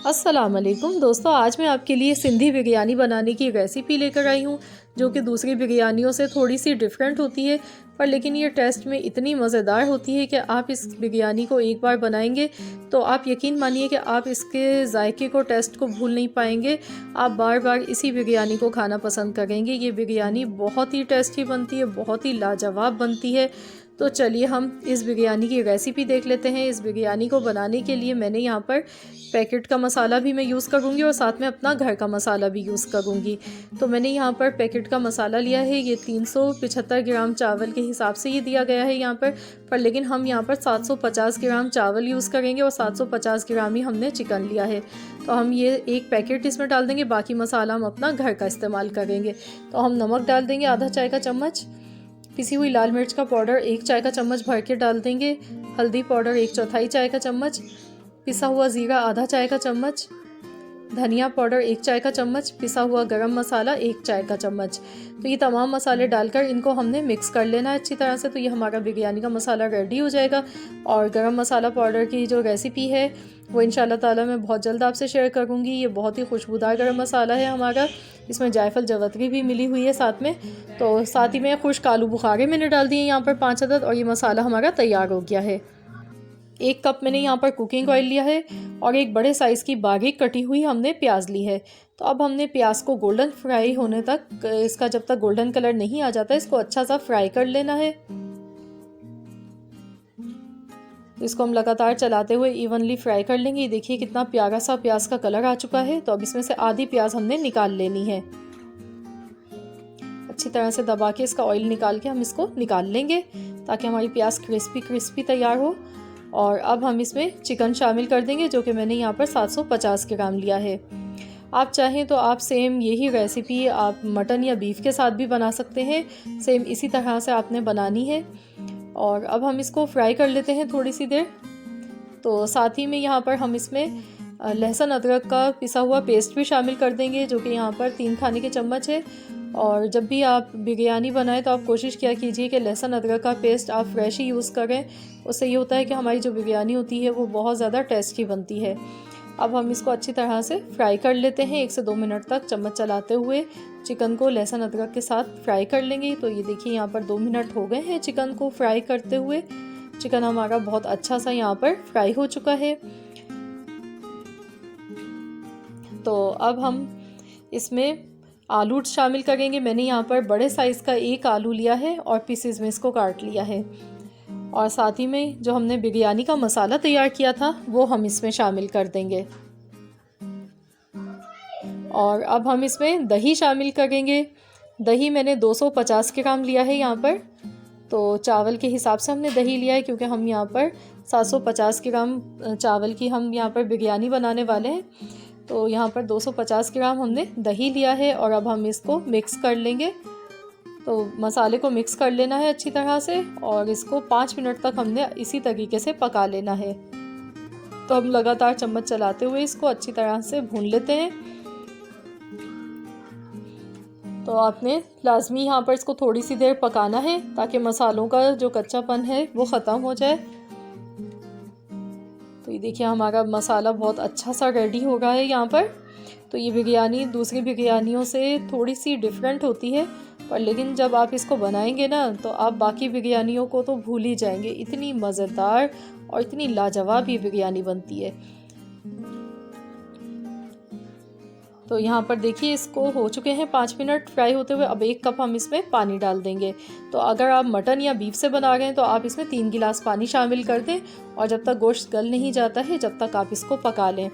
अस्सलाम वालेकुम दोस्तों, आज मैं आपके लिए सिंधी बिरयानी बनाने की रेसिपी लेकर आई हूँ जो कि दूसरी बिरयानियों से थोड़ी सी डिफरेंट होती है। पर लेकिन ये टेस्ट में इतनी मज़ेदार होती है कि आप इस बिरयानी को एक बार बनाएंगे तो आप यकीन मानिए कि आप इसके जायके को, टेस्ट को भूल नहीं पाएंगे। आप बार बार इसी बिरयानी को खाना पसंद करेंगे। ये बिरयानी बहुत ही टेस्टी बनती है, बहुत ही लाजवाब बनती है। तो चलिए हम इस बिरयानी की रेसिपी देख लेते हैं। इस बिरयानी को बनाने के लिए मैंने यहाँ पर पैकेट का मसाला भी मैं यूज़ करूँगी और साथ में अपना घर का मसाला भी यूज़ करूँगी। तो मैंने यहाँ पर पैकेट का मसाला लिया है। ये 375 ग्राम चावल के हिसाब से ये दिया गया है यहाँ पर लेकिन हम यहाँ पर 750 ग्राम चावल यूज़ करेंगे और 750 ग्राम ही हमने चिकन लिया है। तो हम ये एक पैकेट इसमें डाल देंगे, बाकी मसाला हम अपना घर का इस्तेमाल करेंगे। तो हम नमक डाल देंगे आधा चाय का चम्मच, पिसी हुई लाल मिर्च का पाउडर 1 चाय का चम्मच भर के डाल देंगे, हल्दी पाउडर 1/4 चाय का चम्मच, पिसा हुआ ज़ीरा आधा चाय का चम्मच, धनिया पाउडर 1 चाय का चम्मच, पिसा हुआ गरम मसाला 1 चाय का चम्मच। तो ये तमाम मसाले डालकर इनको हमने मिक्स कर लेना है अच्छी तरह से। तो ये हमारा बिरयानी का मसाला रेडी हो जाएगा। और गरम मसाला पाउडर की जो रेसिपी है वो इंशाल्लाह ताला मैं बहुत जल्द आपसे शेयर करूँगी। ये बहुत ही खुशबूदार गरम मसाला है हमारा। इसमें जायफल जवतरी भी मिली हुई है साथ में। तो साथ ही में खुश्क आलू बुखारे मैंने डाल दिए यहाँ पर 5 अदद और ये मसाला हमारा तैयार हो गया है। 1 कप मैंने यहाँ पर कुकिंग ऑयल लिया है और एक बड़े साइज़ की बारीक कटी हुई हमने प्याज ली है। तो अब हमने प्याज को गोल्डन फ्राई होने तक, इसका जब तक गोल्डन कलर नहीं आ जाता इसको अच्छा सा फ्राई कर लेना है। तो इसको हम लगातार चलाते हुए इवनली फ्राई कर लेंगे। देखिए कितना प्यारा सा प्याज का कलर आ चुका है। तो अब इसमें से आधी प्याज हमने निकाल लेनी है। अच्छी तरह से दबा के इसका ऑयल निकाल के हम इसको निकाल लेंगे ताकि हमारी प्याज क्रिस्पी क्रिस्पी तैयार हो। और अब हम इसमें चिकन शामिल कर देंगे जो कि मैंने यहाँ पर 750 ग्राम लिया है। आप चाहें तो आप सेम यही रेसिपी आप मटन या बीफ के साथ भी बना सकते हैं। सेम इसी तरह से आपने बनानी है। और अब हम इसको फ्राई कर लेते हैं थोड़ी सी देर। तो साथ ही में यहाँ पर हम इसमें लहसुन अदरक का पिसा हुआ पेस्ट भी शामिल कर देंगे जो कि यहाँ पर 3 खाने के चम्मच है। और जब भी आप बिरयानी बनाएं तो आप कोशिश किया कीजिए कि लहसुन अदरक का पेस्ट आप फ्रेश ही यूज़ करें। उससे ये होता है कि हमारी जो बिरयानी होती है वो बहुत ज़्यादा टेस्टी बनती है। अब हम इसको अच्छी तरह से फ्राई कर लेते हैं। 1 से 2 मिनट तक चम्मच चलाते हुए चिकन को लहसुन अदरक के साथ फ्राई कर लेंगे। तो ये देखिए यहाँ पर 2 मिनट हो गए हैं चिकन को फ्राई करते हुए। चिकन हमारा बहुत अच्छा सा यहाँ पर फ्राई हो चुका है। तो अब हम इसमें आलू शामिल करेंगे। मैंने यहाँ पर बड़े साइज़ का 1 आलू लिया है और पीसेस में इसको काट लिया है। और साथ ही में जो हमने बिरयानी का मसाला तैयार किया था वो हम इसमें शामिल कर देंगे। और अब हम इसमें दही शामिल करेंगे। दही मैंने 250 ग्राम लिया है यहाँ पर। तो चावल के हिसाब से हमने दही लिया है क्योंकि हम यहाँ पर 750 ग्राम चावल की हम यहाँ पर बिरयानी बनाने वाले हैं। तो यहाँ पर 250 ग्राम हमने दही लिया है और अब हम इसको मिक्स कर लेंगे। तो मसाले को मिक्स कर लेना है अच्छी तरह से और इसको 5 मिनट तक हमने इसी तरीके से पका लेना है। तो हम लगातार चम्मच चलाते हुए इसको अच्छी तरह से भून लेते हैं। तो आपने लाजमी यहाँ पर इसको थोड़ी सी देर पकाना है ताकि मसालों का जो कच्चापन है वो ख़त्म हो जाए। तो ये देखिए हमारा मसाला बहुत अच्छा सा रेडी हो रहा है यहाँ पर। तो ये बिरयानी दूसरी बिरयानियों से थोड़ी सी डिफरेंट होती है पर लेकिन जब आप इसको बनाएंगे ना तो आप बाकी बिरयानियों को तो भूल ही जाएंगे। इतनी मज़ेदार और इतनी लाजवाब ये बिरयानी बनती है। तो यहाँ पर देखिए इसको हो चुके हैं 5 मिनट फ्राई होते हुए। अब 1 कप हम इसमें पानी डाल देंगे। तो अगर आप मटन या बीफ से बना रहे हैं तो आप इसमें 3 गिलास पानी शामिल कर दें और जब तक गोश्त गल नहीं जाता है जब तक आप इसको पका लें।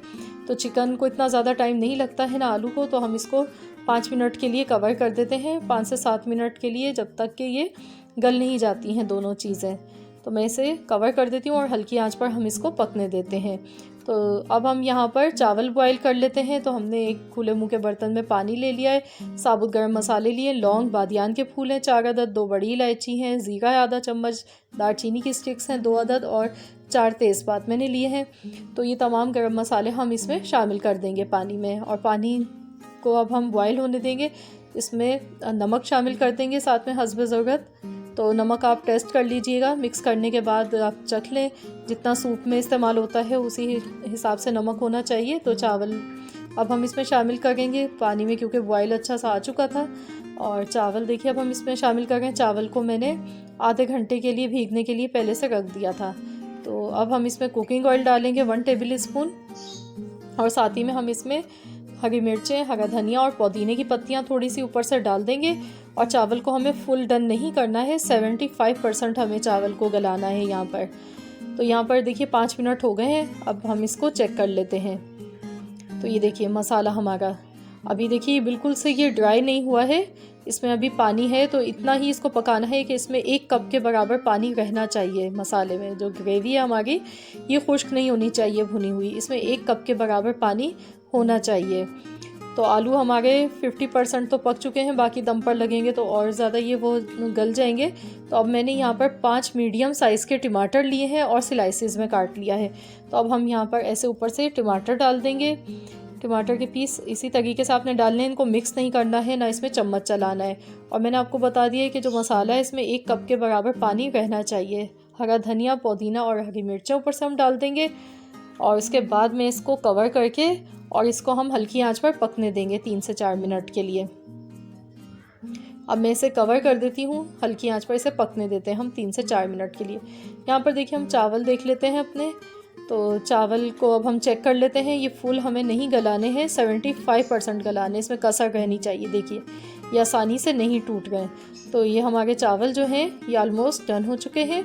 तो चिकन को इतना ज़्यादा टाइम नहीं लगता है ना आलू को, तो हम इसको 5 मिनट के लिए कवर कर देते हैं, 5 से 7 मिनट के लिए, जब तक कि ये गल नहीं जाती हैं दोनों चीज़ें। तो मैं इसे कवर कर देती हूँ और हल्की आंच पर हम इसको पकने देते हैं। तो अब हम यहाँ पर चावल बॉईल कर लेते हैं। तो हमने एक खुले मुँह के बर्तन में पानी ले लिया है, साबुत गरम मसाले लिए, लौंग बादियान के फूल हैं 4 अदद, 2 बड़ी इलायची हैं, ज़ीरा है आधा चम्मच, दालचीनी की स्टिक्स हैं 2 अदद और 4 तेज़पात मैंने लिए हैं। तो ये तमाम गरम मसाले हम इसमें शामिल कर देंगे पानी में और पानी को अब हम बॉईल होने देंगे। इसमें नमक शामिल कर देंगे साथ में हस्ब ज़रूरत। तो नमक आप टेस्ट कर लीजिएगा, मिक्स करने के बाद आप चख लें। जितना सूप में इस्तेमाल होता है उसी हिसाब से नमक होना चाहिए। तो चावल अब हम इसमें शामिल करेंगे पानी में, क्योंकि बॉयल अच्छा सा आ चुका था। और चावल देखिए अब हम इसमें शामिल कर रहे हैं। चावल को मैंने आधे घंटे के लिए भीगने के लिए पहले से रख दिया था। तो अब हम इसमें कुकिंग ऑयल डालेंगे 1 टेबल स्पून, और साथ ही में हम इसमें हरी मिर्चें, हरा धनिया और पुदीने की पत्तियां थोड़ी सी ऊपर से डाल देंगे। और चावल को हमें फुल डन नहीं करना है, 75% हमें चावल को गलाना है यहाँ पर। तो यहाँ पर देखिए 5 मिनट हो गए हैं। अब हम इसको चेक कर लेते हैं। तो ये देखिए मसाला हमारा अभी देखिए बिल्कुल से ये ड्राई नहीं हुआ है, इसमें अभी पानी है। तो इतना ही इसको पकाना है कि इसमें 1 कप के बराबर पानी रहना चाहिए। मसाले में जो ग्रेवी है हमारी ये खुश्क नहीं होनी चाहिए भुनी हुई, इसमें 1 कप के बराबर पानी होना चाहिए। तो आलू हमारे 50% तो पक चुके हैं, बाकी दम पर लगेंगे तो और ज़्यादा ये वो गल जाएंगे। तो अब मैंने यहाँ पर 5 मीडियम साइज़ के टमाटर लिए हैं और स्लाइसेस में काट लिया है। तो अब हम यहाँ पर ऐसे ऊपर से टमाटर डाल देंगे। टमाटर के पीस इसी तरीके से आपने डालने हैं, इनको मिक्स नहीं करना है, ना इसमें चम्मच चलाना है। और मैंने आपको बता दिया है कि जो मसाला है इसमें 1 कप के बराबर पानी रहना चाहिए। हरा धनिया, पुदीना और हरी मिर्चें ऊपर से हम डाल देंगे। और इसके बाद में इसको कवर करके और इसको हम हल्की आंच पर पकने देंगे 3 से 4 मिनट के लिए। अब मैं इसे कवर कर देती हूँ, हल्की आंच पर इसे पकने देते हैं हम 3 से 4 मिनट के लिए। यहाँ पर देखिए हम चावल देख लेते हैं अपने। तो चावल को अब हम चेक कर लेते हैं। ये फुल हमें नहीं गलाने हैं, 75% गलाने, इसमें कसर रहनी चाहिए। देखिए ये आसानी से नहीं टूट गए। तो ये हमारे चावल जो हैं ये ऑलमोस्ट डन हो चुके हैं।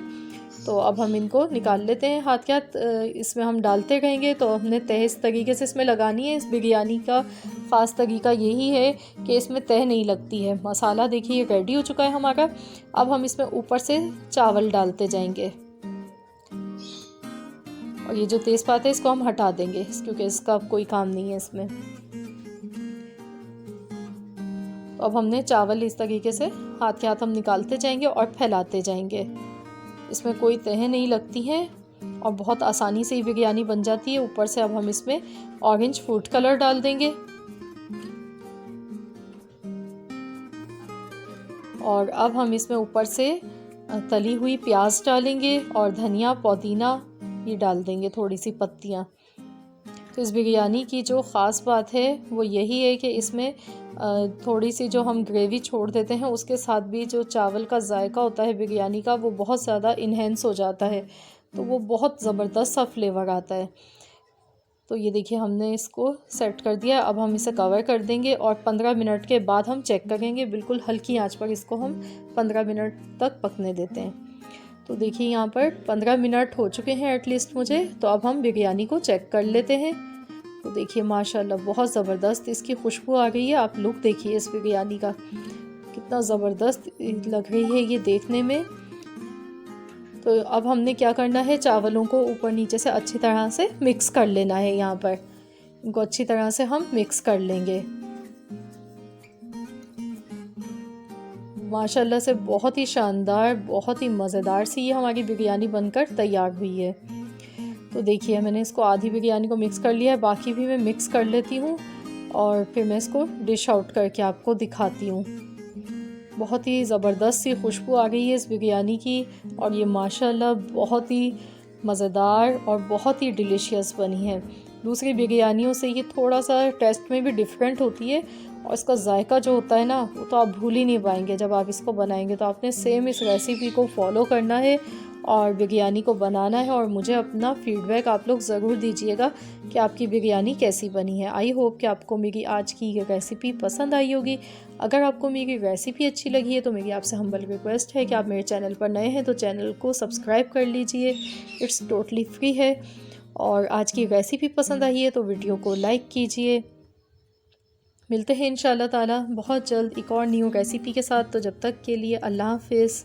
तो अब हम इनको निकाल लेते हैं हाथ के हाथ। इसमें हम डालते रहेंगे। तो हमने तह इस तरीके से इसमें लगानी है। इस बिरयानी का ख़ास तरीका यही है कि इसमें तह नहीं लगती है। मसाला देखिए ये रेडी हो चुका है हमारा। अब हम इसमें ऊपर से चावल डालते जाएंगे। और ये जो तेज़पात है इसको हम हटा देंगे, क्योंकि इसका कोई काम नहीं है इसमें। तो अब हमने चावल इस तरीके से हाथ के हाथ हम निकालते जाएंगे और फैलाते जाएंगे। इसमें कोई तह नहीं लगती है और बहुत आसानी से ही बिरयानी बन जाती है। ऊपर से अब हम इसमें ऑरेंज फूड कलर डाल देंगे। और अब हम इसमें ऊपर से तली हुई प्याज डालेंगे और धनिया, पुदीना ये डाल देंगे, थोड़ी सी पत्तियाँ। तो इस बिरयानी की जो ख़ास बात है वो यही है कि इसमें थोड़ी सी जो हम ग्रेवी छोड़ देते हैं उसके साथ भी जो चावल का जायका होता है बिरयानी का वो बहुत ज़्यादा इन्हेंस हो जाता है। तो वो बहुत ज़बरदस्त सा फ्लेवर आता है। तो ये देखिए हमने इसको सेट कर दिया। अब हम इसे कवर कर देंगे और 15 मिनट के बाद हम चेक करेंगे। बिल्कुल हल्की आंच पर इसको हम 15 मिनट तक पकने देते हैं। तो देखिए यहाँ पर 15 मिनट हो चुके हैं एटलीस्ट मुझे। तो अब हम बिरयानी को चेक कर लेते हैं। तो देखिए माशाल्लाह बहुत ज़बरदस्त इसकी खुशबू आ गई है। आप लुक देखिए इस बिरयानी का, कितना ज़बरदस्त लग रही है ये देखने में। तो अब हमने क्या करना है, चावलों को ऊपर नीचे से अच्छी तरह से मिक्स कर लेना है। यहाँ पर इनको अच्छी तरह से हम मिक्स कर लेंगे। माशाल्लाह से बहुत ही शानदार, बहुत ही मज़ेदार सी ये हमारी बिरयानी बनकर तैयार हुई है। तो देखिए मैंने इसको आधी बिरयानी को मिक्स कर लिया है, बाकी भी मैं मिक्स कर लेती हूँ और फिर मैं इसको डिश आउट करके आपको दिखाती हूँ। बहुत ही ज़बरदस्त सी खुशबू आ गई है इस बिरयानी की और ये माशाल्लाह बहुत ही मज़ेदार और बहुत ही डिलीशियस बनी है। दूसरी बिरयानियों से ये थोड़ा सा टेस्ट में भी डिफरेंट होती है और इसका जायका जो होता है ना वो तो आप भूल ही नहीं पाएंगे जब आप इसको बनाएंगे। तो आपने सेम इस रेसिपी को फॉलो करना है और बिरयानी को बनाना है और मुझे अपना फीडबैक आप लोग ज़रूर दीजिएगा कि आपकी बिरयानी कैसी बनी है। आई होप कि आपको मेरी आज की ये रेसिपी पसंद आई होगी। अगर आपको मेरी रेसिपी अच्छी लगी है तो मेरी आपसे हम्बल रिक्वेस्ट है कि आप मेरे चैनल पर नए हैं तो चैनल को सब्सक्राइब कर लीजिए। इट्स टोटली फ्री है। और आज की रेसिपी पसंद आई है तो वीडियो को लाइक कीजिए। मिलते हैं इंशाल्लाह ताला बहुत जल्द एक और न्यू रेसिपी के साथ। तो जब तक के लिए अल्लाह हाफ़िज़।